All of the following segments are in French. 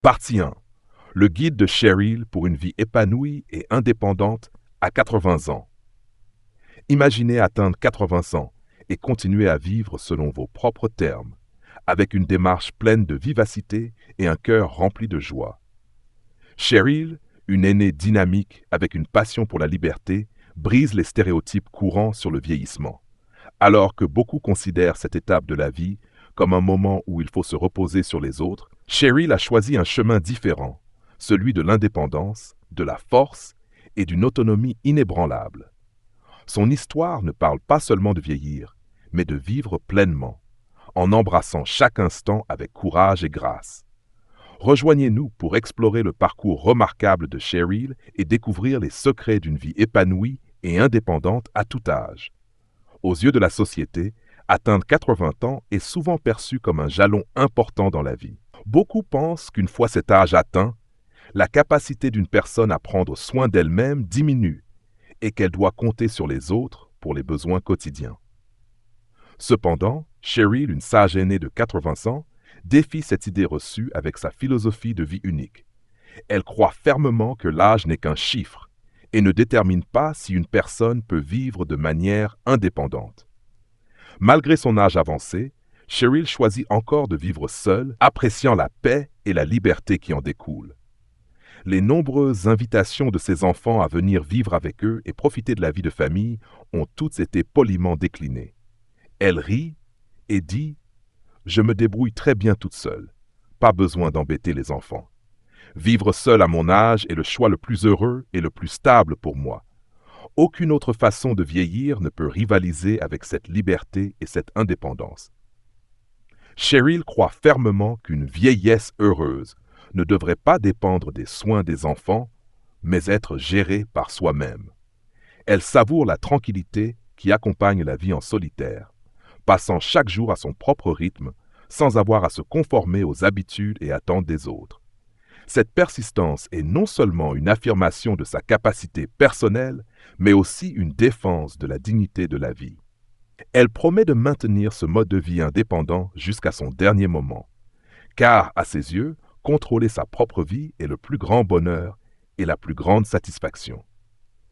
Partie 1. Le guide de Cheryl pour une vie épanouie et indépendante à 80 ans. Imaginez atteindre 80 ans et continuer à vivre selon vos propres termes, avec une démarche pleine de vivacité et un cœur rempli de joie. Cheryl, une aînée dynamique avec une passion pour la liberté, brise les stéréotypes courants sur le vieillissement. Alors que beaucoup considèrent cette étape de la vie comme un moment où il faut se reposer sur les autres, Cheryl a choisi un chemin différent, celui de l'indépendance, de la force et d'une autonomie inébranlable. Son histoire ne parle pas seulement de vieillir, mais de vivre pleinement, en embrassant chaque instant avec courage et grâce. Rejoignez-nous pour explorer le parcours remarquable de Cheryl et découvrir les secrets d'une vie épanouie et indépendante à tout âge. Aux yeux de la société, atteindre 80 ans est souvent perçu comme un jalon important dans la vie. Beaucoup pensent qu'une fois cet âge atteint, la capacité d'une personne à prendre soin d'elle-même diminue et qu'elle doit compter sur les autres pour les besoins quotidiens. Cependant, Cheryl, une sage aînée de 80 ans, défie cette idée reçue avec sa philosophie de vie unique. Elle croit fermement que l'âge n'est qu'un chiffre et ne détermine pas si une personne peut vivre de manière indépendante. Malgré son âge avancé, Cheryl choisit encore de vivre seule, appréciant la paix et la liberté qui en découlent. Les nombreuses invitations de ses enfants à venir vivre avec eux et profiter de la vie de famille ont toutes été poliment déclinées. Elle rit et dit « Je me débrouille très bien toute seule. Pas besoin d'embêter les enfants. Vivre seule à mon âge est le choix le plus heureux et le plus stable pour moi. Aucune autre façon de vieillir ne peut rivaliser avec cette liberté et cette indépendance. » Cheryl croit fermement qu'une vieillesse heureuse ne devrait pas dépendre des soins des enfants, mais être gérée par soi-même. Elle savoure la tranquillité qui accompagne la vie en solitaire, passant chaque jour à son propre rythme, sans avoir à se conformer aux habitudes et attentes des autres. Cette persistance est non seulement une affirmation de sa capacité personnelle, mais aussi une défense de la dignité de la vie. Elle promet de maintenir ce mode de vie indépendant jusqu'à son dernier moment, car, à ses yeux, contrôler sa propre vie est le plus grand bonheur et la plus grande satisfaction.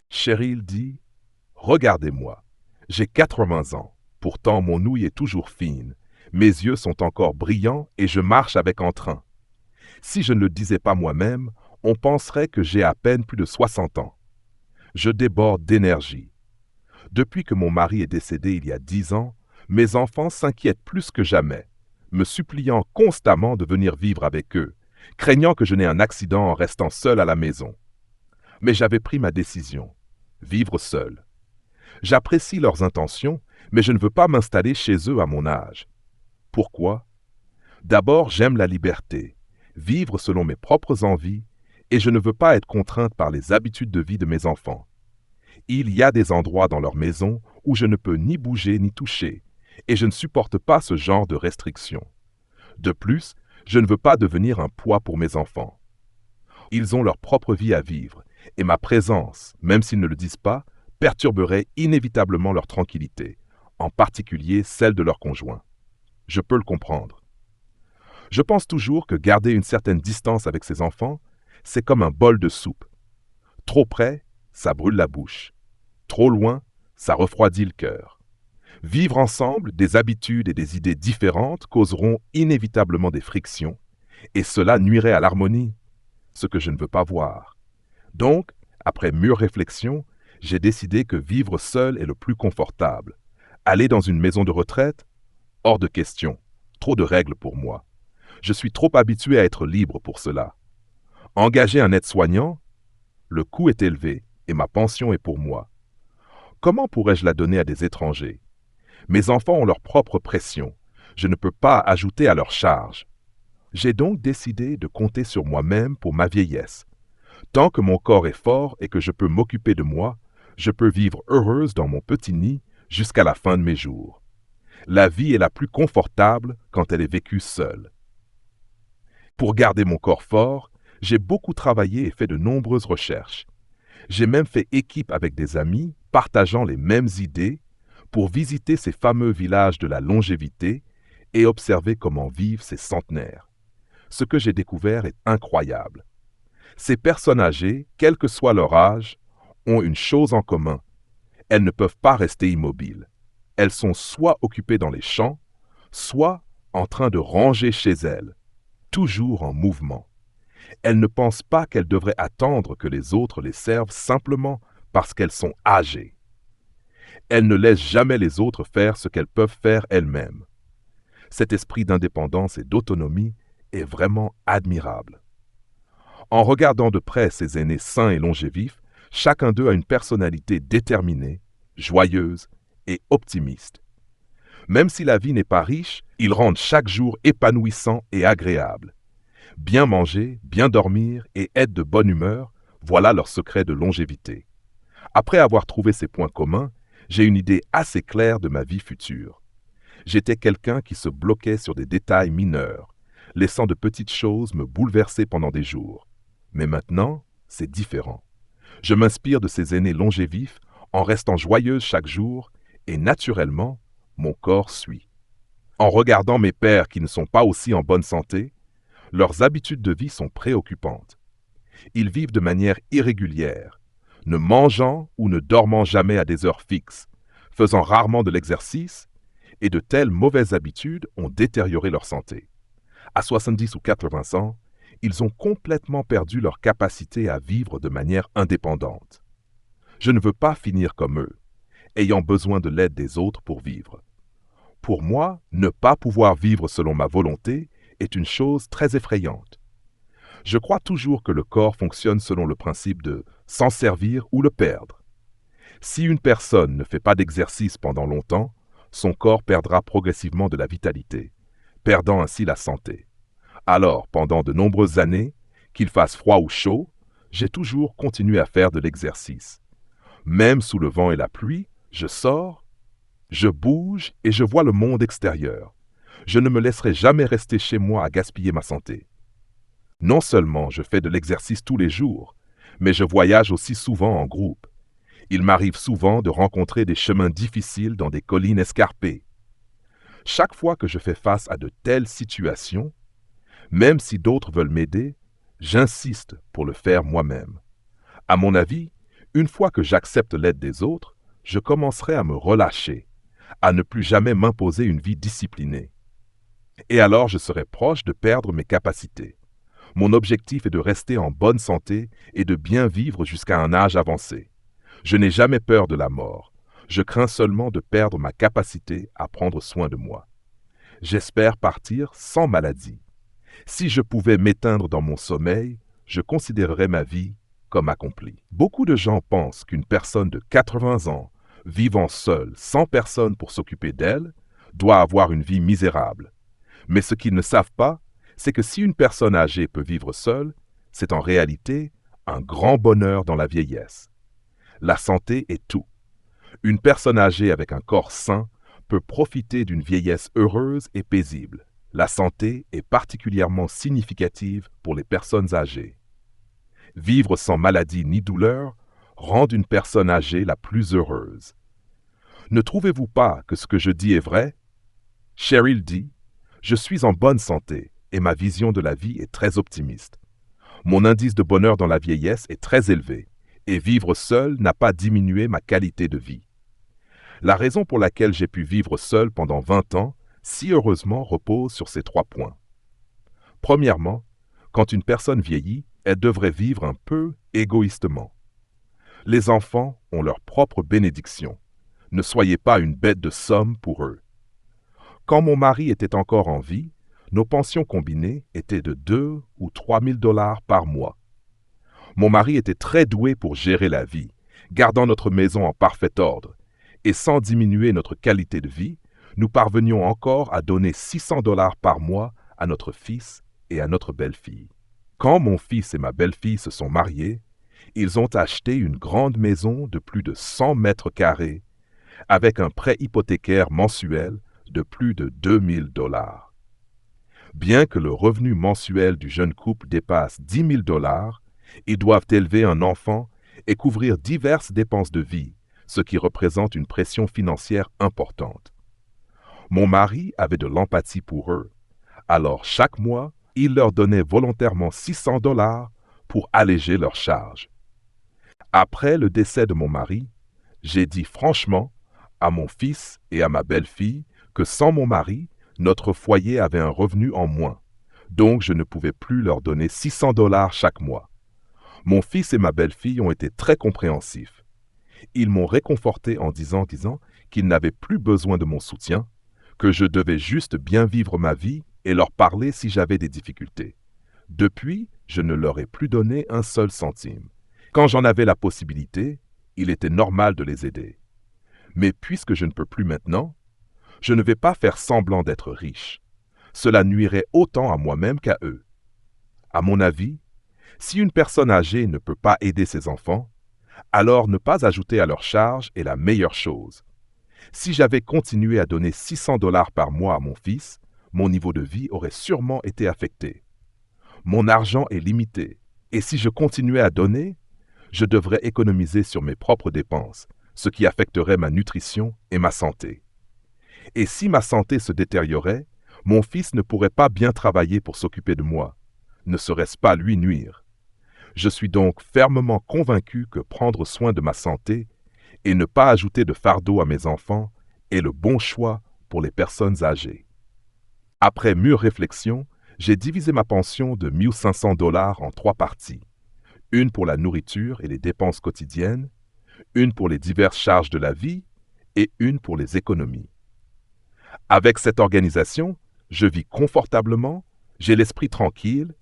Cheryl dit « Regardez-moi, j'ai 80 ans, pourtant mon ouïe est toujours fine, mes yeux sont encore brillants et je marche avec entrain. Si je ne le disais pas moi-même, on penserait que j'ai à peine plus de 60 ans. Je déborde d'énergie. Depuis que mon mari est décédé il y a 10 ans, mes enfants s'inquiètent plus que jamais, me suppliant constamment de venir vivre avec eux, craignant que je n'ai un accident en restant seul à la maison. Mais j'avais pris ma décision, vivre seul. J'apprécie leurs intentions, mais je ne veux pas m'installer chez eux à mon âge. Pourquoi? D'abord, j'aime la liberté, vivre selon mes propres envies, et je ne veux pas être contrainte par les habitudes de vie de mes enfants. Il y a des endroits dans leur maison où je ne peux ni bouger ni toucher, et je ne supporte pas ce genre de restrictions. De plus, je ne veux pas devenir un poids pour mes enfants. Ils ont leur propre vie à vivre, et ma présence, même s'ils ne le disent pas, perturberait inévitablement leur tranquillité, en particulier celle de leur conjoint. Je peux le comprendre. Je pense toujours que garder une certaine distance avec ses enfants, c'est comme un bol de soupe. Trop près, ça brûle la bouche. Trop loin, ça refroidit le cœur. Vivre ensemble, des habitudes et des idées différentes causeront inévitablement des frictions, et cela nuirait à l'harmonie, ce que je ne veux pas voir. Donc, après mûre réflexion, j'ai décidé que vivre seul est le plus confortable. Aller dans une maison de retraite? Hors de question. Trop de règles pour moi. Je suis trop habitué à être libre pour cela. Engager un aide-soignant? Le coût est élevé et ma pension est pour moi. Comment pourrais-je la donner à des étrangers? Mes enfants ont leur propre pression. Je ne peux pas ajouter à leur charge. J'ai donc décidé de compter sur moi-même pour ma vieillesse. Tant que mon corps est fort et que je peux m'occuper de moi, je peux vivre heureuse dans mon petit nid jusqu'à la fin de mes jours. La vie est la plus confortable quand elle est vécue seule. Pour garder mon corps fort, j'ai beaucoup travaillé et fait de nombreuses recherches. J'ai même fait équipe avec des amis partageant les mêmes idées pour visiter ces fameux villages de la longévité et observer comment vivent ces centenaires. Ce que j'ai découvert est incroyable. Ces personnes âgées, quel que soit leur âge, ont une chose en commun. Elles ne peuvent pas rester immobiles. Elles sont soit occupées dans les champs, soit en train de ranger chez elles, toujours en mouvement. Elles ne pensent pas qu'elles devraient attendre que les autres les servent simplement parce qu'elles sont âgées. Elles ne laissent jamais les autres faire ce qu'elles peuvent faire elles-mêmes. Cet esprit d'indépendance et d'autonomie est vraiment admirable. En regardant de près ces aînés sains et longévifs, chacun d'eux a une personnalité déterminée, joyeuse et optimiste. Même si la vie n'est pas riche, ils rendent chaque jour épanouissant et agréable. Bien manger, bien dormir et être de bonne humeur, voilà leur secret de longévité. Après avoir trouvé ces points communs, j'ai une idée assez claire de ma vie future. J'étais quelqu'un qui se bloquait sur des détails mineurs, laissant de petites choses me bouleverser pendant des jours. Mais maintenant, c'est différent. Je m'inspire de ces aînés longévifs en restant joyeuse chaque jour et naturellement, mon corps suit. En regardant mes pères qui ne sont pas aussi en bonne santé, leurs habitudes de vie sont préoccupantes. Ils vivent de manière irrégulière, ne mangeant ou ne dormant jamais à des heures fixes, faisant rarement de l'exercice, et de telles mauvaises habitudes ont détérioré leur santé. À 70 ou 80 ans, ils ont complètement perdu leur capacité à vivre de manière indépendante. Je ne veux pas finir comme eux, ayant besoin de l'aide des autres pour vivre. Pour moi, ne pas pouvoir vivre selon ma volonté est une chose très effrayante. Je crois toujours que le corps fonctionne selon le principe de s'en servir ou le perdre. Si une personne ne fait pas d'exercice pendant longtemps, son corps perdra progressivement de la vitalité, perdant ainsi la santé. Alors, pendant de nombreuses années, qu'il fasse froid ou chaud, j'ai toujours continué à faire de l'exercice. Même sous le vent et la pluie, je sors, je bouge et je vois le monde extérieur. Je ne me laisserai jamais rester chez moi à gaspiller ma santé. Non seulement je fais de l'exercice tous les jours, mais je voyage aussi souvent en groupe. Il m'arrive souvent de rencontrer des chemins difficiles dans des collines escarpées. Chaque fois que je fais face à de telles situations, même si d'autres veulent m'aider, j'insiste pour le faire moi-même. À mon avis, une fois que j'accepte l'aide des autres, je commencerai à me relâcher, à ne plus jamais m'imposer une vie disciplinée. Et alors je serai proche de perdre mes capacités. Mon objectif est de rester en bonne santé et de bien vivre jusqu'à un âge avancé. Je n'ai jamais peur de la mort. Je crains seulement de perdre ma capacité à prendre soin de moi. J'espère partir sans maladie. Si je pouvais m'éteindre dans mon sommeil, je considérerais ma vie comme accomplie. Beaucoup de gens pensent qu'une personne de 80 ans, vivant seule, sans personne pour s'occuper d'elle, doit avoir une vie misérable. Mais ce qu'ils ne savent pas, c'est que si une personne âgée peut vivre seule, c'est en réalité un grand bonheur dans la vieillesse. La santé est tout. Une personne âgée avec un corps sain peut profiter d'une vieillesse heureuse et paisible. La santé est particulièrement significative pour les personnes âgées. Vivre sans maladie ni douleur rend une personne âgée la plus heureuse. Ne trouvez-vous pas que ce que je dis est vrai? Cheryl dit, « Je suis en bonne santé et ma vision de la vie est très optimiste. Mon indice de bonheur dans la vieillesse est très élevé et vivre seul n'a pas diminué ma qualité de vie. La raison pour laquelle j'ai pu vivre seul pendant 20 ans, si heureusement, repose sur ces 3 points. Premièrement, quand une personne vieillit, elle devrait vivre un peu égoïstement. Les enfants ont leur propre bénédiction. Ne soyez pas une bête de somme pour eux. Quand mon mari était encore en vie, nos pensions combinées étaient de 2 ou 3 000 $ par mois. Mon mari était très doué pour gérer la vie, gardant notre maison en parfait ordre, et sans diminuer notre qualité de vie, nous parvenions encore à donner 600 $ par mois à notre fils et à notre belle-fille. Quand mon fils et ma belle-fille se sont mariés, ils ont acheté une grande maison de plus de 100 mètres carrés, avec un prêt hypothécaire mensuel de plus de 2 000 $. Bien que le revenu mensuel du jeune couple dépasse 10 000 $, ils doivent élever un enfant et couvrir diverses dépenses de vie, ce qui représente une pression financière importante. Mon mari avait de l'empathie pour eux. Alors chaque mois, il leur donnait volontairement 600 $ pour alléger leurs charges. Après le décès de mon mari, j'ai dit franchement à mon fils et à ma belle-fille que sans mon mari, notre foyer avait un revenu en moins, donc je ne pouvais plus leur donner 600 $ chaque mois. Mon fils et ma belle-fille ont été très compréhensifs. Ils m'ont réconforté en disant qu'ils n'avaient plus besoin de mon soutien, que je devais juste bien vivre ma vie et leur parler si j'avais des difficultés. Depuis, je ne leur ai plus donné un seul centime. Quand j'en avais la possibilité, il était normal de les aider. Mais puisque je ne peux plus maintenant, je ne vais pas faire semblant d'être riche. Cela nuirait autant à moi-même qu'à eux. À mon avis, si une personne âgée ne peut pas aider ses enfants, alors ne pas ajouter à leur charge est la meilleure chose. Si j'avais continué à donner 600 $ par mois à mon fils, mon niveau de vie aurait sûrement été affecté. Mon argent est limité, et si je continuais à donner, je devrais économiser sur mes propres dépenses, ce qui affecterait ma nutrition et ma santé. Et si ma santé se détériorait, mon fils ne pourrait pas bien travailler pour s'occuper de moi. Ne serait-ce pas lui nuire? Je suis donc fermement convaincu que prendre soin de ma santé et ne pas ajouter de fardeau à mes enfants est le bon choix pour les personnes âgées. Après mûre réflexion, j'ai divisé ma pension de 1 500 $ en 3 parties. Une pour la nourriture et les dépenses quotidiennes, une pour les diverses charges de la vie et une pour les économies. Avec cette organisation, je vis confortablement, j'ai l'esprit tranquille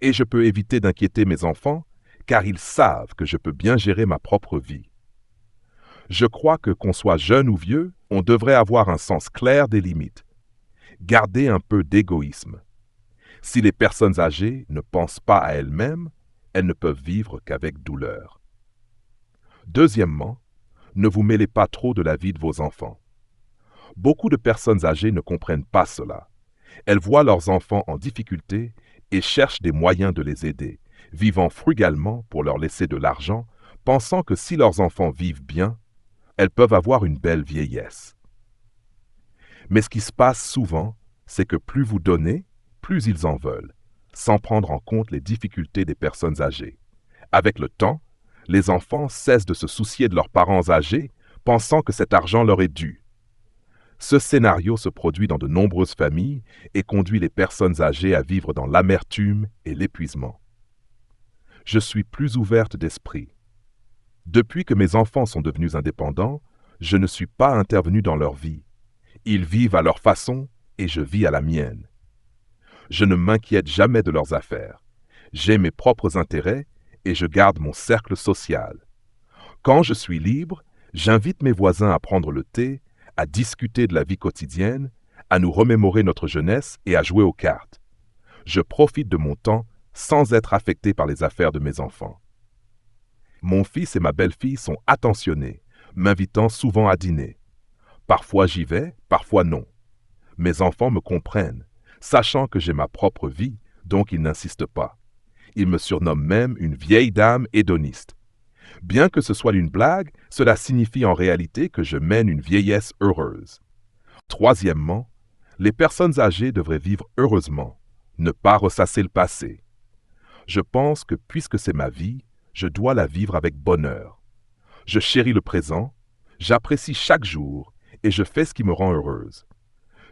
et je peux éviter d'inquiéter mes enfants car ils savent que je peux bien gérer ma propre vie. Je crois que qu'on soit jeune ou vieux, on devrait avoir un sens clair des limites. Garder un peu d'égoïsme. Si les personnes âgées ne pensent pas à elles-mêmes, elles ne peuvent vivre qu'avec douleur. Deuxièmement, ne vous mêlez pas trop de la vie de vos enfants. Beaucoup de personnes âgées ne comprennent pas cela. Elles voient leurs enfants en difficulté et cherchent des moyens de les aider, vivant frugalement pour leur laisser de l'argent, pensant que si leurs enfants vivent bien, elles peuvent avoir une belle vieillesse. Mais ce qui se passe souvent, c'est que plus vous donnez, plus ils en veulent, sans prendre en compte les difficultés des personnes âgées. Avec le temps, les enfants cessent de se soucier de leurs parents âgés, pensant que cet argent leur est dû. Ce scénario se produit dans de nombreuses familles et conduit les personnes âgées à vivre dans l'amertume et l'épuisement. Je suis plus ouverte d'esprit. Depuis que mes enfants sont devenus indépendants, je ne suis pas intervenu dans leur vie. Ils vivent à leur façon et je vis à la mienne. Je ne m'inquiète jamais de leurs affaires. J'ai mes propres intérêts et je garde mon cercle social. Quand je suis libre, j'invite mes voisins à prendre le thé, à discuter de la vie quotidienne, à nous remémorer notre jeunesse et à jouer aux cartes. Je profite de mon temps sans être affecté par les affaires de mes enfants. Mon fils et ma belle-fille sont attentionnés, m'invitant souvent à dîner. Parfois j'y vais, parfois non. Mes enfants me comprennent, sachant que j'ai ma propre vie, donc ils n'insistent pas. Ils me surnomment même une vieille dame hédoniste. Bien que ce soit une blague, cela signifie en réalité que je mène une vieillesse heureuse. Troisièmement, les personnes âgées devraient vivre heureusement, ne pas ressasser le passé. Je pense que puisque c'est ma vie, je dois la vivre avec bonheur. Je chéris le présent, j'apprécie chaque jour et je fais ce qui me rend heureuse.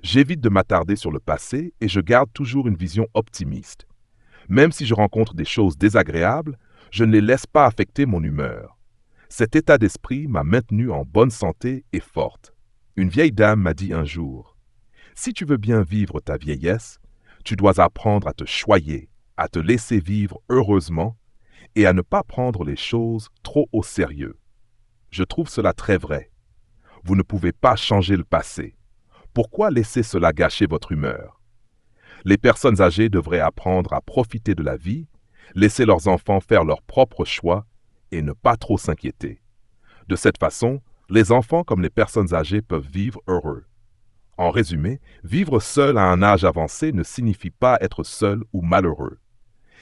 J'évite de m'attarder sur le passé et je garde toujours une vision optimiste. Même si je rencontre des choses désagréables, je ne les laisse pas affecter mon humeur. Cet état d'esprit m'a maintenue en bonne santé et forte. Une vieille dame m'a dit un jour, « Si tu veux bien vivre ta vieillesse, tu dois apprendre à te choyer, à te laisser vivre heureusement et à ne pas prendre les choses trop au sérieux. » Je trouve cela très vrai. Vous ne pouvez pas changer le passé. Pourquoi laisser cela gâcher votre humeur? Les personnes âgées devraient apprendre à profiter de la vie, laisser leurs enfants faire leurs propres choix et ne pas trop s'inquiéter. De cette façon, les enfants comme les personnes âgées peuvent vivre heureux. En résumé, vivre seul à un âge avancé ne signifie pas être seul ou malheureux.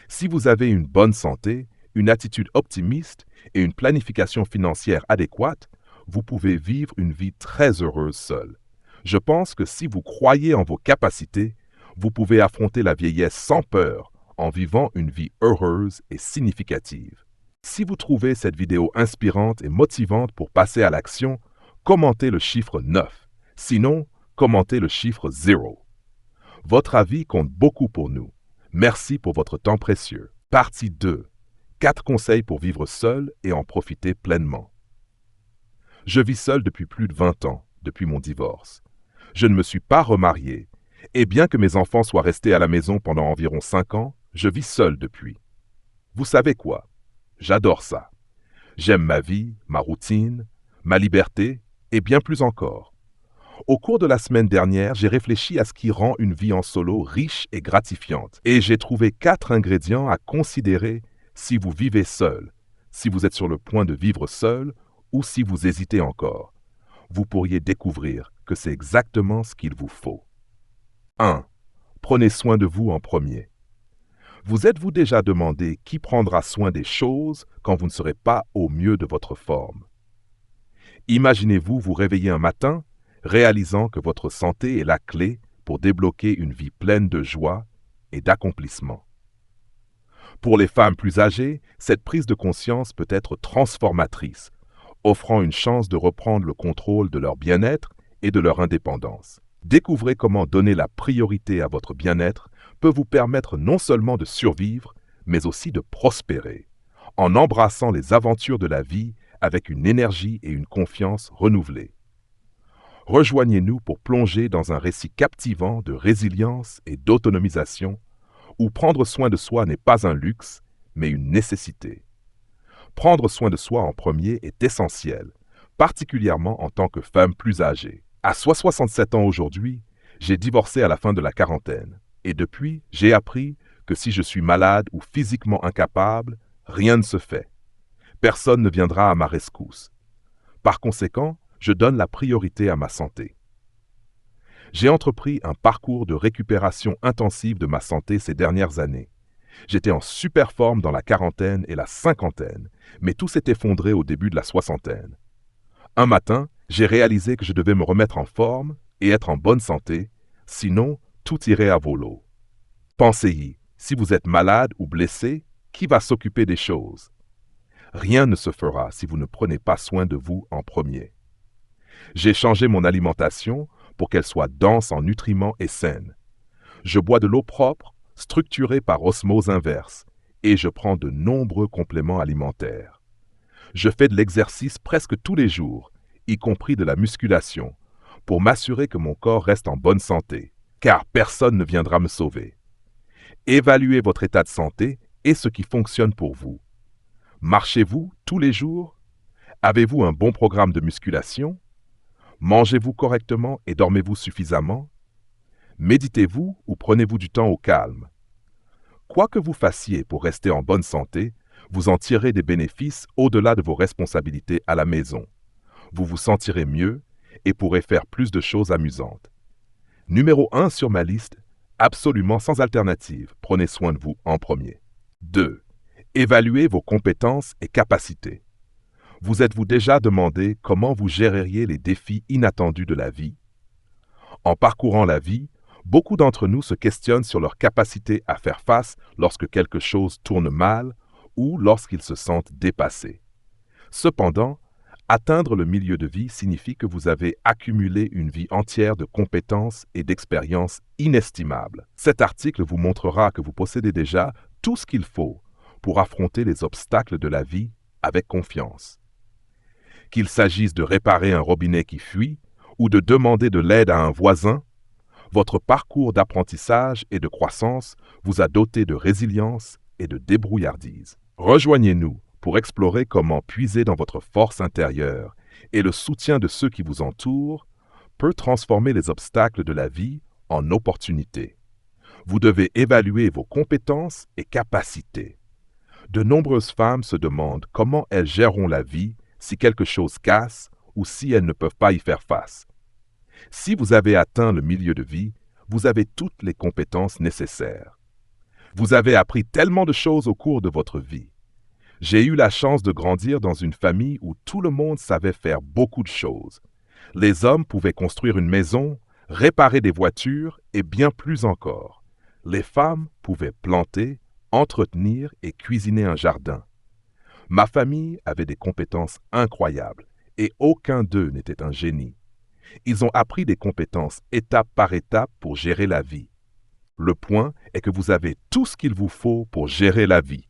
Si vous avez une bonne santé, une attitude optimiste et une planification financière adéquate, vous pouvez vivre une vie très heureuse seul. Je pense que si vous croyez en vos capacités, Vous pouvez affronter la vieillesse sans peur en vivant une vie heureuse et significative. Si vous trouvez cette vidéo inspirante et motivante pour passer à l'action, commentez le chiffre 9. Sinon, commentez le chiffre 0. Votre avis compte beaucoup pour nous. Merci pour votre temps précieux. Partie 2. 4 conseils pour vivre seul et en profiter pleinement. Je vis seul depuis plus de 20 ans, depuis mon divorce. Je ne me suis pas remarié, et bien que mes enfants soient restés à la maison pendant environ 5 ans, je vis seul depuis. Vous savez quoi? J'adore ça. J'aime ma vie, ma routine, ma liberté, et bien plus encore. Au cours de la semaine dernière, j'ai réfléchi à ce qui rend une vie en solo riche et gratifiante, et j'ai trouvé 4 ingrédients à considérer si vous vivez seul, si vous êtes sur le point de vivre seul, ou si vous hésitez encore. Vous pourriez découvrir que c'est exactement ce qu'il vous faut. 1. Prenez soin de vous en premier. Vous êtes-vous déjà demandé qui prendra soin des choses quand vous ne serez pas au mieux de votre forme? Imaginez-vous vous réveiller un matin, réalisant que votre santé est la clé pour débloquer une vie pleine de joie et d'accomplissement. Pour les femmes plus âgées, cette prise de conscience peut être transformatrice, offrant une chance de reprendre le contrôle de leur bien-être et de leur indépendance. Découvrez comment donner la priorité à votre bien-être peut vous permettre non seulement de survivre, mais aussi de prospérer, en embrassant les aventures de la vie avec une énergie et une confiance renouvelées. Rejoignez-nous pour plonger dans un récit captivant de résilience et d'autonomisation, où prendre soin de soi n'est pas un luxe, mais une nécessité. Prendre soin de soi en premier est essentiel, particulièrement en tant que femme plus âgée. À 67 ans aujourd'hui, j'ai divorcé à la fin de la quarantaine, et depuis, j'ai appris que si je suis malade ou physiquement incapable, rien ne se fait. Personne ne viendra à ma rescousse. Par conséquent, je donne la priorité à ma santé. J'ai entrepris un parcours de récupération intensive de ma santé ces dernières années. J'étais en super forme dans la quarantaine et la cinquantaine, mais tout s'est effondré au début de la soixantaine. Un matin, j'ai réalisé que je devais me remettre en forme et être en bonne santé, sinon tout irait à volo. Pensez-y, si vous êtes malade ou blessé, qui va s'occuper des choses? Rien ne se fera si vous ne prenez pas soin de vous en premier. J'ai changé mon alimentation pour qu'elle soit dense en nutriments et saine. Je bois de l'eau propre, structurée par osmose inverse, et je prends de nombreux compléments alimentaires. Je fais de l'exercice presque tous les jours, y compris de la musculation, pour m'assurer que mon corps reste en bonne santé, car personne ne viendra me sauver. Évaluez votre état de santé et ce qui fonctionne pour vous. Marchez-vous tous les jours? Avez-vous un bon programme de musculation? Mangez-vous correctement et dormez-vous suffisamment? Méditez-vous ou prenez-vous du temps au calme? Quoi que vous fassiez pour rester en bonne santé, vous en tirez des bénéfices au-delà de vos responsabilités à la maison. Vous vous sentirez mieux et pourrez faire plus de choses amusantes. Numéro 1 sur ma liste, absolument sans alternative, prenez soin de vous en premier. 2. Évaluez vos compétences et capacités. Vous êtes-vous déjà demandé comment vous géreriez les défis inattendus de la vie? En parcourant la vie, beaucoup d'entre nous se questionnent sur leur capacité à faire face lorsque quelque chose tourne mal ou lorsqu'ils se sentent dépassés. Cependant, atteindre le milieu de vie signifie que vous avez accumulé une vie entière de compétences et d'expériences inestimables. Cet article vous montrera que vous possédez déjà tout ce qu'il faut pour affronter les obstacles de la vie avec confiance. Qu'il s'agisse de réparer un robinet qui fuit ou de demander de l'aide à un voisin, votre parcours d'apprentissage et de croissance vous a doté de résilience et de débrouillardise. Rejoignez-nous pour explorer comment puiser dans votre force intérieure et le soutien de ceux qui vous entourent peut transformer les obstacles de la vie en opportunités. Vous devez évaluer vos compétences et capacités. De nombreuses femmes se demandent comment elles géreront la vie si quelque chose casse ou si elles ne peuvent pas y faire face. Si vous avez atteint le milieu de vie, vous avez toutes les compétences nécessaires. Vous avez appris tellement de choses au cours de votre vie. J'ai eu la chance de grandir dans une famille où tout le monde savait faire beaucoup de choses. Les hommes pouvaient construire une maison, réparer des voitures et bien plus encore. Les femmes pouvaient planter, entretenir et cuisiner un jardin. Ma famille avait des compétences incroyables et aucun d'eux n'était un génie. Ils ont appris des compétences étape par étape pour gérer la vie. Le point est que vous avez tout ce qu'il vous faut pour gérer la vie.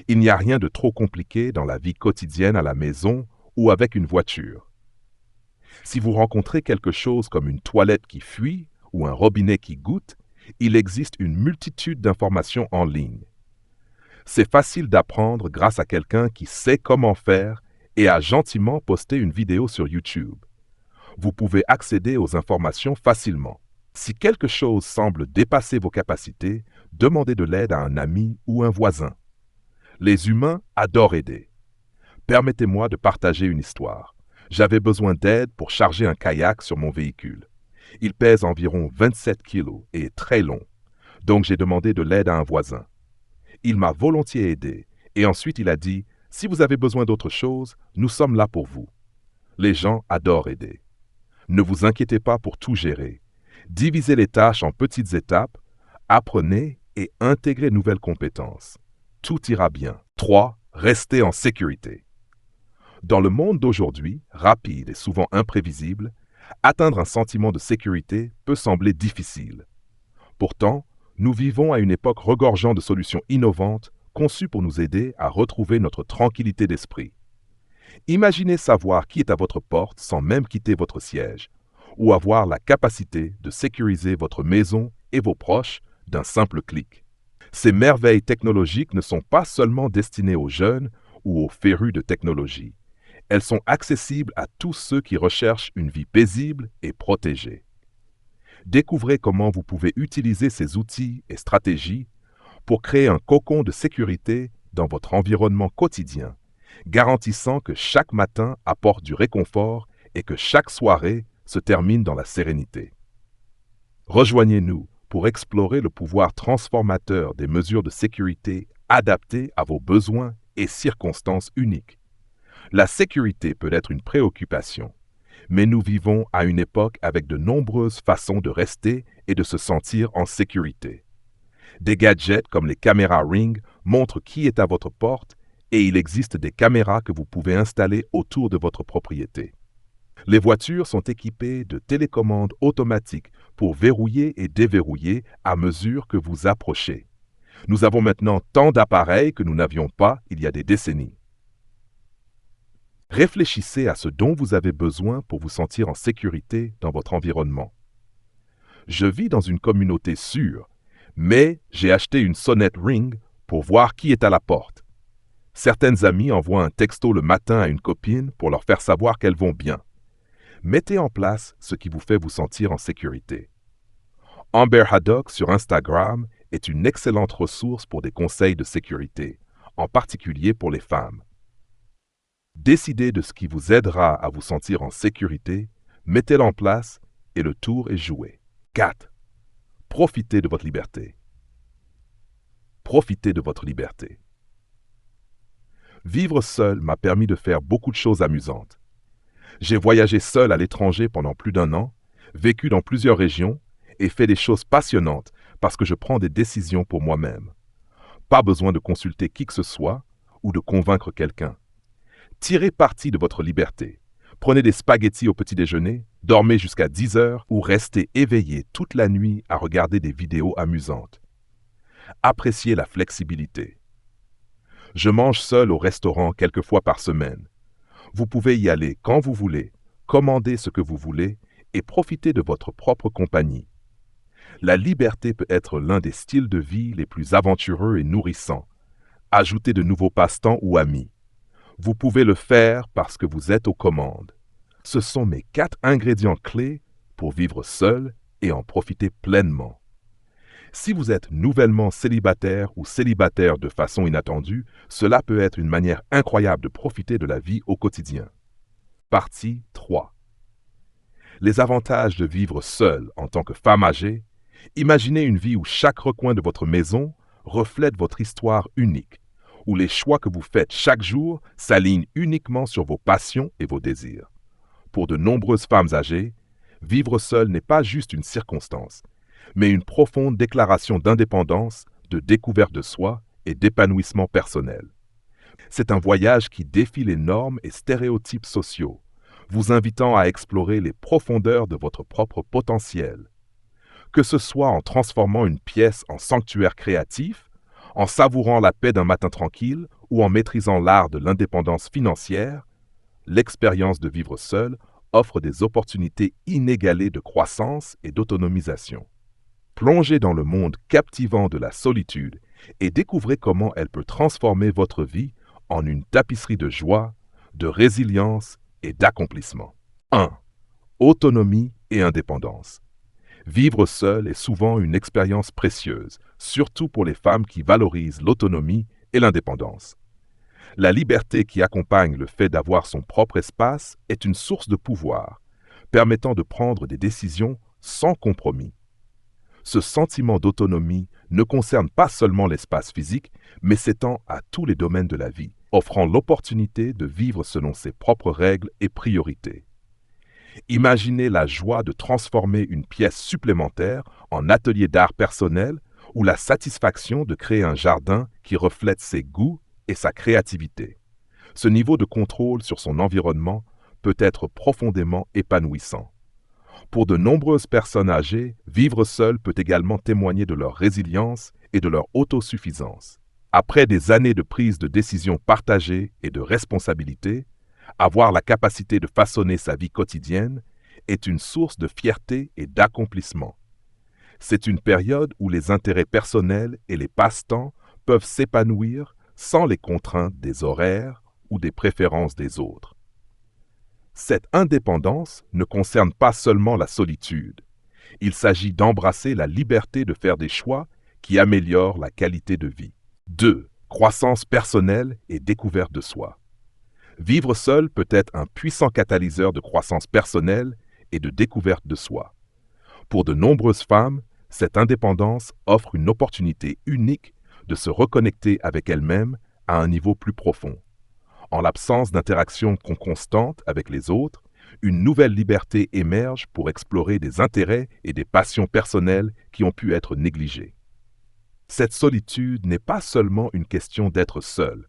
Il n'y a rien de trop compliqué dans la vie quotidienne à la maison ou avec une voiture. Si vous rencontrez quelque chose comme une toilette qui fuit ou un robinet qui goutte, il existe une multitude d'informations en ligne. C'est facile d'apprendre grâce à quelqu'un qui sait comment faire et a gentiment posté une vidéo sur YouTube. Vous pouvez accéder aux informations facilement. Si quelque chose semble dépasser vos capacités, demandez de l'aide à un ami ou un voisin. Les humains adorent aider. Permettez-moi de partager une histoire. J'avais besoin d'aide pour charger un kayak sur mon véhicule. Il pèse environ 27 kilos et est très long. Donc j'ai demandé de l'aide à un voisin. Il m'a volontiers aidé et ensuite il a dit « Si vous avez besoin d'autre chose, nous sommes là pour vous. » Les gens adorent aider. Ne vous inquiétez pas pour tout gérer. Divisez les tâches en petites étapes, apprenez et intégrez de nouvelles compétences. Tout ira bien. 3. Restez en sécurité. Dans le monde d'aujourd'hui, rapide et souvent imprévisible, atteindre un sentiment de sécurité peut sembler difficile. Pourtant, nous vivons à une époque regorgeant de solutions innovantes conçues pour nous aider à retrouver notre tranquillité d'esprit. Imaginez savoir qui est à votre porte sans même quitter votre siège, ou avoir la capacité de sécuriser votre maison et vos proches d'un simple clic. Ces merveilles technologiques ne sont pas seulement destinées aux jeunes ou aux férus de technologie. Elles sont accessibles à tous ceux qui recherchent une vie paisible et protégée. Découvrez comment vous pouvez utiliser ces outils et stratégies pour créer un cocon de sécurité dans votre environnement quotidien, garantissant que chaque matin apporte du réconfort et que chaque soirée se termine dans la sérénité. Rejoignez-nous pour explorer le pouvoir transformateur des mesures de sécurité adaptées à vos besoins et circonstances uniques. La sécurité peut être une préoccupation, mais nous vivons à une époque avec de nombreuses façons de rester et de se sentir en sécurité. Des gadgets comme les caméras Ring montrent qui est à votre porte et il existe des caméras que vous pouvez installer autour de votre propriété. Les voitures sont équipées de télécommandes automatiques pour verrouiller et déverrouiller à mesure que vous approchez. Nous avons maintenant tant d'appareils que nous n'avions pas il y a des décennies. Réfléchissez à ce dont vous avez besoin pour vous sentir en sécurité dans votre environnement. Je vis dans une communauté sûre, mais j'ai acheté une sonnette Ring pour voir qui est à la porte. Certaines amies envoient un texto le matin à une copine pour leur faire savoir qu'elles vont bien. Mettez en place ce qui vous fait vous sentir en sécurité. Amber Haddock sur Instagram est une excellente ressource pour des conseils de sécurité, en particulier pour les femmes. Décidez de ce qui vous aidera à vous sentir en sécurité, mettez-le en place et le tour est joué. 4. Profitez de votre liberté. Profitez de votre liberté. Vivre seul m'a permis de faire beaucoup de choses amusantes. J'ai voyagé seul à l'étranger pendant plus d'1 an, vécu dans plusieurs régions et fait des choses passionnantes parce que je prends des décisions pour moi-même. Pas besoin de consulter qui que ce soit ou de convaincre quelqu'un. Tirez parti de votre liberté. Prenez des spaghettis au petit déjeuner, dormez jusqu'à 10 heures ou restez éveillé toute la nuit à regarder des vidéos amusantes. Appréciez la flexibilité. Je mange seul au restaurant quelques fois par semaine. Vous pouvez y aller quand vous voulez, commander ce que vous voulez et profiter de votre propre compagnie. La liberté peut être l'un des styles de vie les plus aventureux et nourrissants. Ajoutez de nouveaux passe-temps ou amis. Vous pouvez le faire parce que vous êtes aux commandes. Ce sont mes 4 ingrédients clés pour vivre seul et en profiter pleinement. Si vous êtes nouvellement célibataire ou célibataire de façon inattendue, cela peut être une manière incroyable de profiter de la vie au quotidien. Partie 3. Les avantages de vivre seul en tant que femme âgée. Imaginez une vie où chaque recoin de votre maison reflète votre histoire unique, où les choix que vous faites chaque jour s'alignent uniquement sur vos passions et vos désirs. Pour de nombreuses femmes âgées, vivre seul n'est pas juste une circonstance, mais une profonde déclaration d'indépendance, de découverte de soi et d'épanouissement personnel. C'est un voyage qui défie les normes et stéréotypes sociaux, vous invitant à explorer les profondeurs de votre propre potentiel. Que ce soit en transformant une pièce en sanctuaire créatif, en savourant la paix d'un matin tranquille ou en maîtrisant l'art de l'indépendance financière, l'expérience de vivre seul offre des opportunités inégalées de croissance et d'autonomisation. Plongez dans le monde captivant de la solitude et découvrez comment elle peut transformer votre vie en une tapisserie de joie, de résilience et d'accomplissement. 1. Autonomie et indépendance. Vivre seul est souvent une expérience précieuse, surtout pour les femmes qui valorisent l'autonomie et l'indépendance. La liberté qui accompagne le fait d'avoir son propre espace est une source de pouvoir, permettant de prendre des décisions sans compromis. Ce sentiment d'autonomie ne concerne pas seulement l'espace physique, mais s'étend à tous les domaines de la vie, offrant l'opportunité de vivre selon ses propres règles et priorités. Imaginez la joie de transformer une pièce supplémentaire en atelier d'art personnel ou la satisfaction de créer un jardin qui reflète ses goûts et sa créativité. Ce niveau de contrôle sur son environnement peut être profondément épanouissant. Pour de nombreuses personnes âgées, vivre seul peut également témoigner de leur résilience et de leur autosuffisance. Après des années de prise de décision partagée et de responsabilité, avoir la capacité de façonner sa vie quotidienne est une source de fierté et d'accomplissement. C'est une période où les intérêts personnels et les passe-temps peuvent s'épanouir sans les contraintes des horaires ou des préférences des autres. Cette indépendance ne concerne pas seulement la solitude. Il s'agit d'embrasser la liberté de faire des choix qui améliorent la qualité de vie. 2. Croissance personnelle et découverte de soi. Vivre seul peut être un puissant catalyseur de croissance personnelle et de découverte de soi. Pour de nombreuses femmes, cette indépendance offre une opportunité unique de se reconnecter avec elles-mêmes à un niveau plus profond. En l'absence d'interaction constante avec les autres, une nouvelle liberté émerge pour explorer des intérêts et des passions personnelles qui ont pu être négligées. Cette solitude n'est pas seulement une question d'être seul,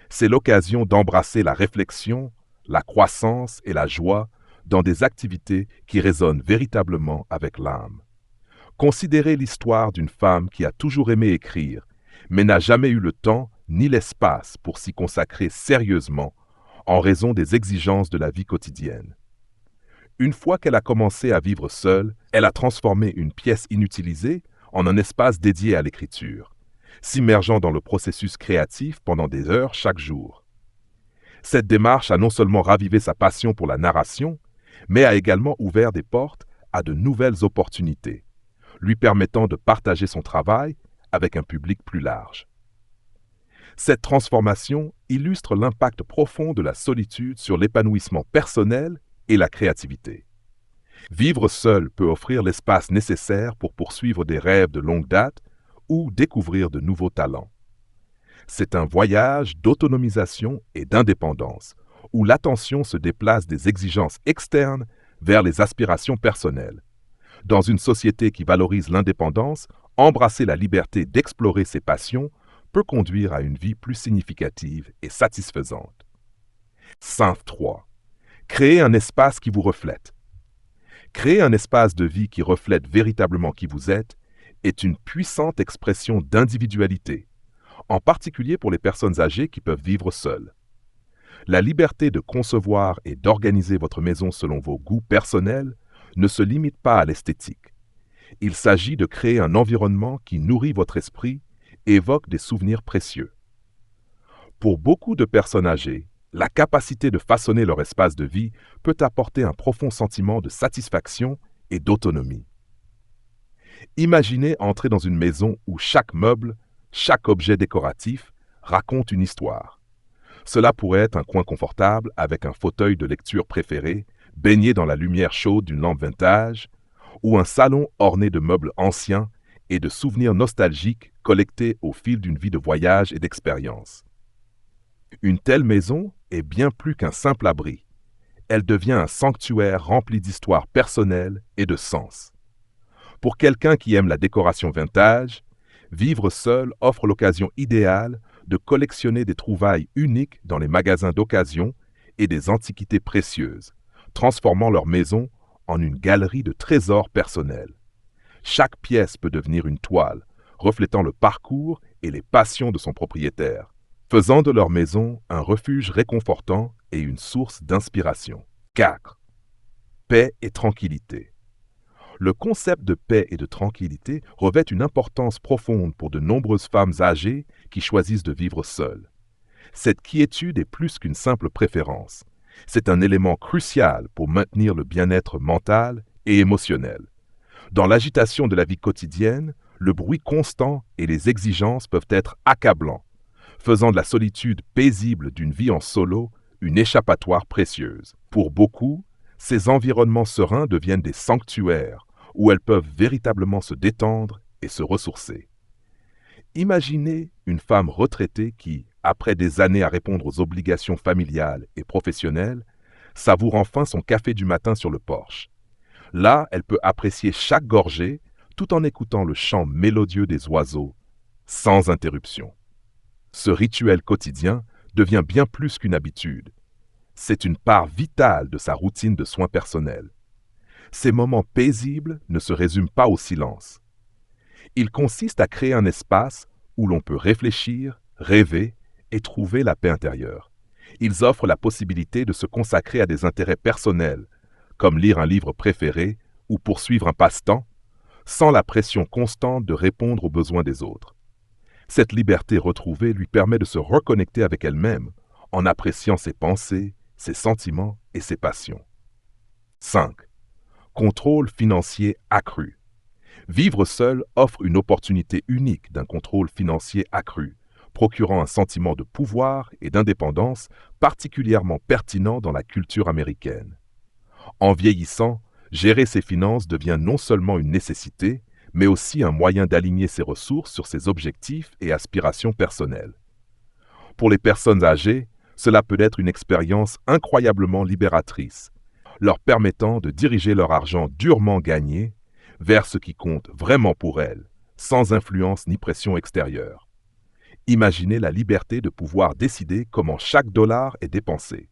c'est l'occasion d'embrasser la réflexion, la croissance et la joie dans des activités qui résonnent véritablement avec l'âme. Considérez l'histoire d'une femme qui a toujours aimé écrire, mais n'a jamais eu le temps ni l'espace pour s'y consacrer sérieusement en raison des exigences de la vie quotidienne. Une fois qu'elle a commencé à vivre seule, elle a transformé une pièce inutilisée en un espace dédié à l'écriture, s'immergeant dans le processus créatif pendant des heures chaque jour. Cette démarche a non seulement ravivé sa passion pour la narration, mais a également ouvert des portes à de nouvelles opportunités, lui permettant de partager son travail avec un public plus large. Cette transformation illustre l'impact profond de la solitude sur l'épanouissement personnel et la créativité. Vivre seul peut offrir l'espace nécessaire pour poursuivre des rêves de longue date ou découvrir de nouveaux talents. C'est un voyage d'autonomisation et d'indépendance, où l'attention se déplace des exigences externes vers les aspirations personnelles. Dans une société qui valorise l'indépendance, embrasser la liberté d'explorer ses passions peut conduire à une vie plus significative et satisfaisante. 5.3. Créer un espace qui vous reflète. Créer un espace de vie qui reflète véritablement qui vous êtes est une puissante expression d'individualité, en particulier pour les personnes âgées qui peuvent vivre seules. La liberté de concevoir et d'organiser votre maison selon vos goûts personnels ne se limite pas à l'esthétique. Il s'agit de créer un environnement qui nourrit votre esprit et évoque des souvenirs précieux. Pour beaucoup de personnes âgées, la capacité de façonner leur espace de vie peut apporter un profond sentiment de satisfaction et d'autonomie. Imaginez entrer dans une maison où chaque meuble, chaque objet décoratif raconte une histoire. Cela pourrait être un coin confortable avec un fauteuil de lecture préféré, baigné dans la lumière chaude d'une lampe vintage, ou un salon orné de meubles anciens et de souvenirs nostalgiques collectés au fil d'une vie de voyage et d'expérience. Une telle maison est bien plus qu'un simple abri. elle devient un sanctuaire rempli d'histoires personnelles et de sens. Pour quelqu'un qui aime la décoration vintage, vivre seul offre l'occasion idéale de collectionner des trouvailles uniques dans les magasins d'occasion et des antiquités précieuses, transformant leur maison en une galerie de trésors personnels. Chaque pièce peut devenir une toile, reflétant le parcours et les passions de son propriétaire, faisant de leur maison un refuge réconfortant et une source d'inspiration. 4. Paix et tranquillité. Le concept de paix et de tranquillité revêt une importance profonde pour de nombreuses femmes âgées qui choisissent de vivre seules. Cette quiétude est plus qu'une simple préférence. C'est un élément crucial pour maintenir le bien-être mental et émotionnel. Dans l'agitation de la vie quotidienne, le bruit constant et les exigences peuvent être accablants, faisant de la solitude paisible d'une vie en solo une échappatoire précieuse. Pour beaucoup, ces environnements sereins deviennent des sanctuaires où elles peuvent véritablement se détendre et se ressourcer. Imaginez une femme retraitée qui, après des années à répondre aux obligations familiales et professionnelles, savoure enfin son café du matin sur le porche. Là, elle peut apprécier chaque gorgée tout en écoutant le chant mélodieux des oiseaux, sans interruption. Ce rituel quotidien devient bien plus qu'une habitude. C'est une part vitale de sa routine de soins personnels. Ces moments paisibles ne se résument pas au silence. Ils consistent à créer un espace où l'on peut réfléchir, rêver et trouver la paix intérieure. Ils offrent la possibilité de se consacrer à des intérêts personnels, comme lire un livre préféré ou poursuivre un passe-temps, sans la pression constante de répondre aux besoins des autres. Cette liberté retrouvée lui permet de se reconnecter avec elle-même en appréciant ses pensées, ses sentiments et ses passions. 5. Contrôle financier accru. Vivre seul offre une opportunité unique d'un contrôle financier accru, procurant un sentiment de pouvoir et d'indépendance particulièrement pertinent dans la culture américaine. En vieillissant, gérer ses finances devient non seulement une nécessité, mais aussi un moyen d'aligner ses ressources sur ses objectifs et aspirations personnelles. Pour les personnes âgées, cela peut être une expérience incroyablement libératrice, leur permettant de diriger leur argent durement gagné vers ce qui compte vraiment pour elles, sans influence ni pression extérieure. Imaginez la liberté de pouvoir décider comment chaque dollar est dépensé.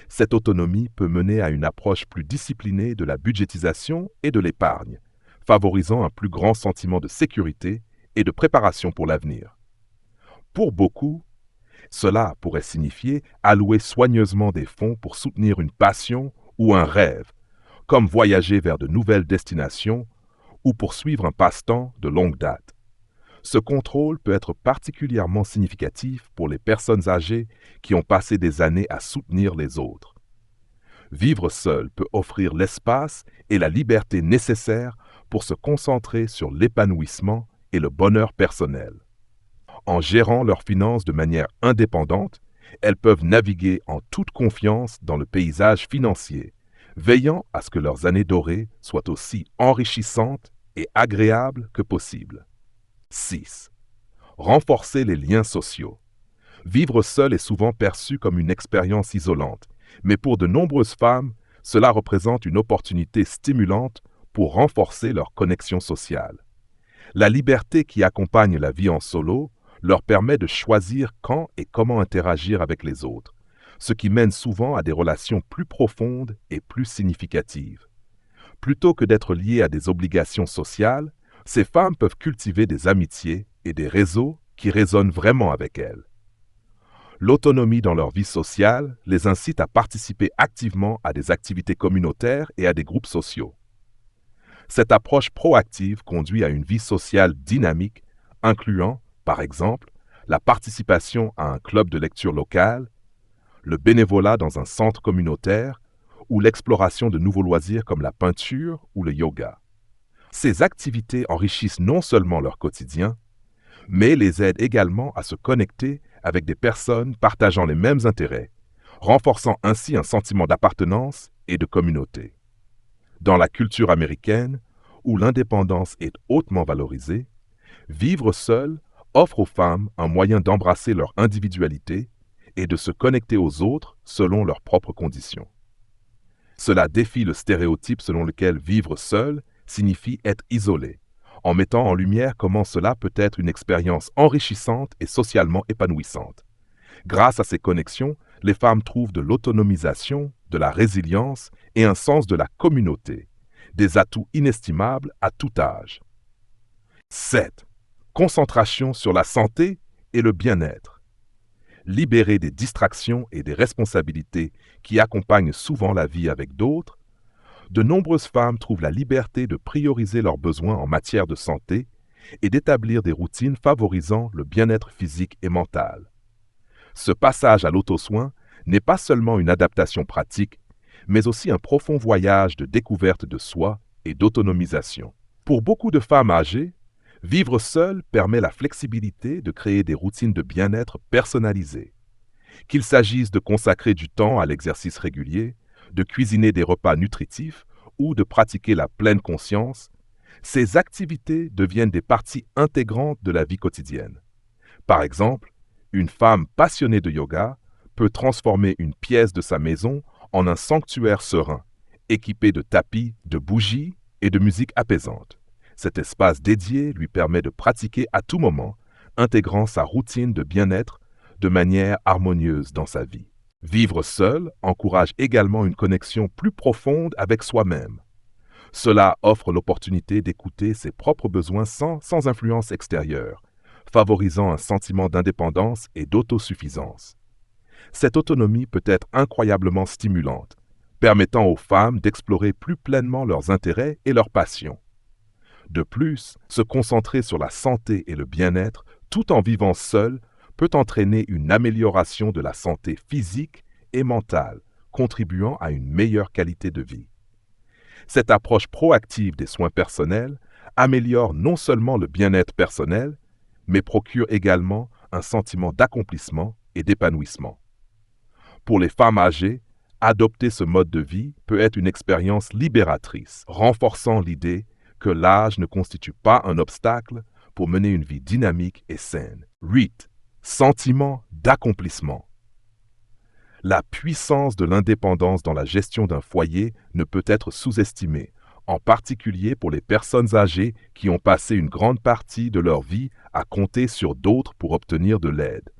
Cette autonomie peut mener à une approche plus disciplinée de la budgétisation et de l'épargne, favorisant un plus grand sentiment de sécurité et de préparation pour l'avenir. Pour beaucoup, cela pourrait signifier allouer soigneusement des fonds pour soutenir une passion ou un rêve, comme voyager vers de nouvelles destinations ou poursuivre un passe-temps de longue date. Ce contrôle peut être particulièrement significatif pour les personnes âgées qui ont passé des années à soutenir les autres. Vivre seul peut offrir l'espace et la liberté nécessaires pour se concentrer sur l'épanouissement et le bonheur personnel. En gérant leurs finances de manière indépendante, elles peuvent naviguer en toute confiance dans le paysage financier, veillant à ce que leurs années dorées soient aussi enrichissantes et agréables que possible. 6. Renforcer les liens sociaux. Vivre seul est souvent perçu comme une expérience isolante, mais pour de nombreuses femmes, cela représente une opportunité stimulante pour renforcer leur connexion sociale. La liberté qui accompagne la vie en solo leur permet de choisir quand et comment interagir avec les autres, ce qui mène souvent à des relations plus profondes et plus significatives. Plutôt que d'être liées à des obligations sociales, ces femmes peuvent cultiver des amitiés et des réseaux qui résonnent vraiment avec elles. L'autonomie dans leur vie sociale les incite à participer activement à des activités communautaires et à des groupes sociaux. Cette approche proactive conduit à une vie sociale dynamique, incluant, par exemple, la participation à un club de lecture local, le bénévolat dans un centre communautaire ou l'exploration de nouveaux loisirs comme la peinture ou le yoga. Ces activités enrichissent non seulement leur quotidien, mais les aident également à se connecter avec des personnes partageant les mêmes intérêts, renforçant ainsi un sentiment d'appartenance et de communauté. Dans la culture américaine, où l'indépendance est hautement valorisée, vivre seul offre aux femmes un moyen d'embrasser leur individualité et de se connecter aux autres selon leurs propres conditions. Cela défie le stéréotype selon lequel vivre seul signifie être isolé, en mettant en lumière comment cela peut être une expérience enrichissante et socialement épanouissante. Grâce à ces connexions, les femmes trouvent de l'autonomisation, de la résilience et un sens de la communauté, des atouts inestimables à tout âge. 7. Concentration sur la santé et le bien-être. Libérées des distractions et des responsabilités qui accompagnent souvent la vie avec d'autres, de nombreuses femmes trouvent la liberté de prioriser leurs besoins en matière de santé et d'établir des routines favorisant le bien-être physique et mental. Ce passage à l'auto-soin n'est pas seulement une adaptation pratique, mais aussi un profond voyage de découverte de soi et d'autonomisation. Pour beaucoup de femmes âgées, vivre seule permet la flexibilité de créer des routines de bien-être personnalisées. Qu'il s'agisse de consacrer du temps à l'exercice régulier, de cuisiner des repas nutritifs ou de pratiquer la pleine conscience, ces activités deviennent des parties intégrantes de la vie quotidienne. Par exemple, une femme passionnée de yoga peut transformer une pièce de sa maison en un sanctuaire serein, équipé de tapis, de bougies et de musique apaisante. Cet espace dédié lui permet de pratiquer à tout moment, intégrant sa routine de bien-être de manière harmonieuse dans sa vie. Vivre seul encourage également une connexion plus profonde avec soi-même. Cela offre l'opportunité d'écouter ses propres besoins sans influence extérieure, favorisant un sentiment d'indépendance et d'autosuffisance. Cette autonomie peut être incroyablement stimulante, permettant aux femmes d'explorer plus pleinement leurs intérêts et leurs passions. De plus, se concentrer sur la santé et le bien-être tout en vivant seul peut entraîner une amélioration de la santé physique et mentale, contribuant à une meilleure qualité de vie. Cette approche proactive des soins personnels améliore non seulement le bien-être personnel, mais procure également un sentiment d'accomplissement et d'épanouissement. Pour les femmes âgées, adopter ce mode de vie peut être une expérience libératrice, renforçant l'idée que l'âge ne constitue pas un obstacle pour mener une vie dynamique et saine. 8. Sentiment d'accomplissement. La puissance de l'indépendance dans la gestion d'un foyer ne peut être sous-estimée, en particulier pour les personnes âgées qui ont passé une grande partie de leur vie à compter sur d'autres pour obtenir de l'aide.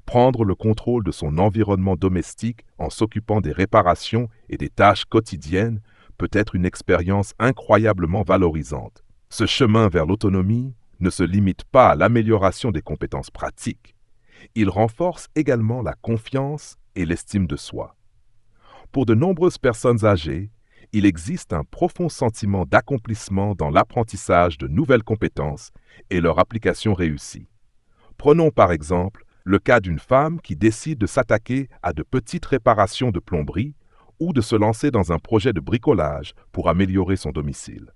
Prendre le contrôle de son environnement domestique en s'occupant des réparations et des tâches quotidiennes peut être une expérience incroyablement valorisante. Ce chemin vers l'autonomie ne se limite pas à l'amélioration des compétences pratiques. Il renforce également la confiance et l'estime de soi. Pour de nombreuses personnes âgées, il existe un profond sentiment d'accomplissement dans l'apprentissage de nouvelles compétences et leur application réussie. Prenons par exemple le cas d'une femme qui décide de s'attaquer à de petites réparations de plomberie ou de se lancer dans un projet de bricolage pour améliorer son domicile.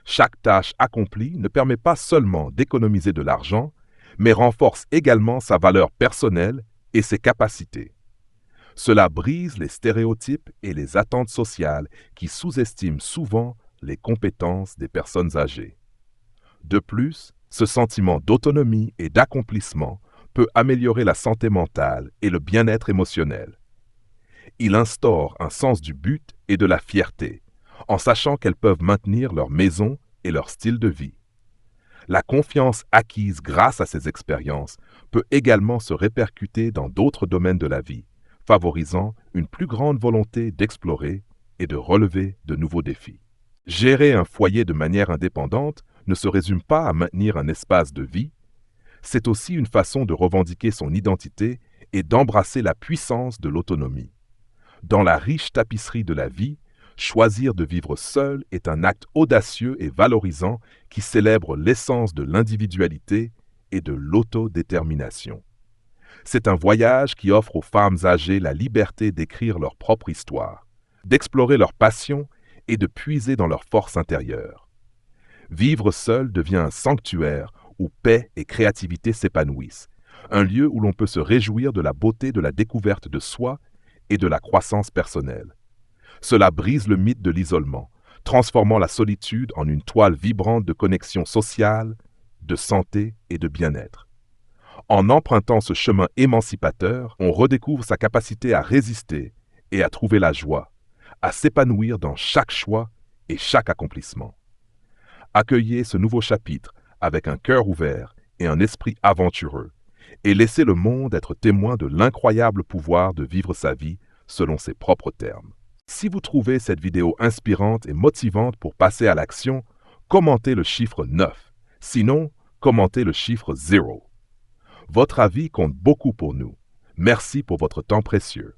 Chaque tâche accomplie ne permet pas seulement d'économiser de l'argent, mais renforce également sa valeur personnelle et ses capacités. Cela brise les stéréotypes et les attentes sociales qui sous-estiment souvent les compétences des personnes âgées. De plus, ce sentiment d'autonomie et d'accomplissement peut améliorer la santé mentale et le bien-être émotionnel. Il instaure un sens du but et de la fierté, en sachant qu'elles peuvent maintenir leur maison et leur style de vie. La confiance acquise grâce à ces expériences peut également se répercuter dans d'autres domaines de la vie, favorisant une plus grande volonté d'explorer et de relever de nouveaux défis. Gérer un foyer de manière indépendante ne se résume pas à maintenir un espace de vie, c'est aussi une façon de revendiquer son identité et d'embrasser la puissance de l'autonomie. Dans la riche tapisserie de la vie, choisir de vivre seul est un acte audacieux et valorisant qui célèbre l'essence de l'individualité et de l'autodétermination. C'est un voyage qui offre aux femmes âgées la liberté d'écrire leur propre histoire, d'explorer leurs passions et de puiser dans leur force intérieure. Vivre seul devient un sanctuaire où paix et créativité s'épanouissent, un lieu où l'on peut se réjouir de la beauté de la découverte de soi et de la croissance personnelle. Cela brise le mythe de l'isolement, transformant la solitude en une toile vibrante de connexion sociale, de santé et de bien-être. En empruntant ce chemin émancipateur, on redécouvre sa capacité à résister et à trouver la joie, à s'épanouir dans chaque choix et chaque accomplissement. Accueillez ce nouveau chapitre avec un cœur ouvert et un esprit aventureux, et laissez le monde être témoin de l'incroyable pouvoir de vivre sa vie selon ses propres termes. Si vous trouvez cette vidéo inspirante et motivante pour passer à l'action, commentez le chiffre 9. Sinon, commentez le chiffre 0. Votre avis compte beaucoup pour nous. Merci pour votre temps précieux.